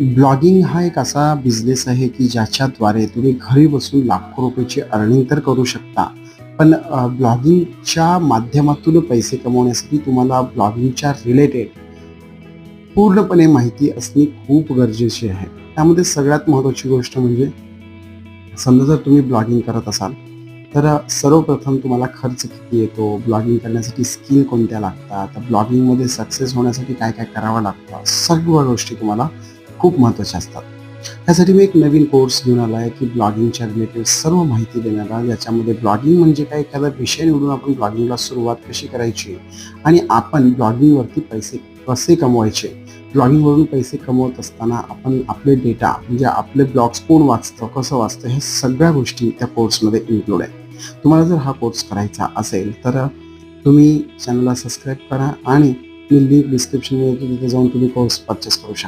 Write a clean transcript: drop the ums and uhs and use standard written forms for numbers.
Blogging हा एक असा बिझनेस आहे की ज्याच्याद्वारे तुम्ही घरी बसून लाखो रुपयाची अर्निंग तर करू शकता. पण ब्लॉगिंगच्या माध्यमातून पैसे कमवण्यासाठी तुम्हाला ब्लॉगिंगच्या रिलेटेड पूर्णपणे माहिती असणे खूप गरजेची आहे. त्यामध्ये सगळ्यात महत्त्वाची गोष्ट म्हणजे समजा जर तुम्ही ब्लॉगिंग करत असाल, तर सर्वप्रथम तुम्हाला खर्च किती येतो, ब्लॉगिंग करण्यासाठी स्किल कोणत्या लागतात, ब्लॉगिंगमध्ये सक्सेस होण्यासाठी काय-काय करावं लागतं, सर्व गोष्टी तुम्हाला खूप महत्त्वाच्या असतात. त्यासाठी मी एक नवीन कोर्स घेऊन आला आहे, की ब्लॉगिंगच्या रिलेटेड सर्व माहिती देणारा. याच्यामध्ये ब्लॉगिंग म्हणजे काय, एखादा विषय निवडून आपण ब्लॉगिंगला सुरुवात कशी करायची आणि आपण ब्लॉगिंगवरती पैसे कसे कमवायचे. ब्लॉगिंगवरून पैसे कमवत असताना आपण आपले डेटा म्हणजे आपले ब्लॉग्स कोण वाचतं, कसं वाचतं, हे सगळ्या गोष्टी त्या कोर्समध्ये इन्क्लूड आहेत. तुम्हाला जर हा कोर्स करायचा असेल, तर तुम्ही चॅनलला सबस्क्राईब करा आणि मी लिंक डिस्क्रिप्शनमध्ये देतो, तिथे जाऊन तुम्ही कोर्स परचेस करू शकता.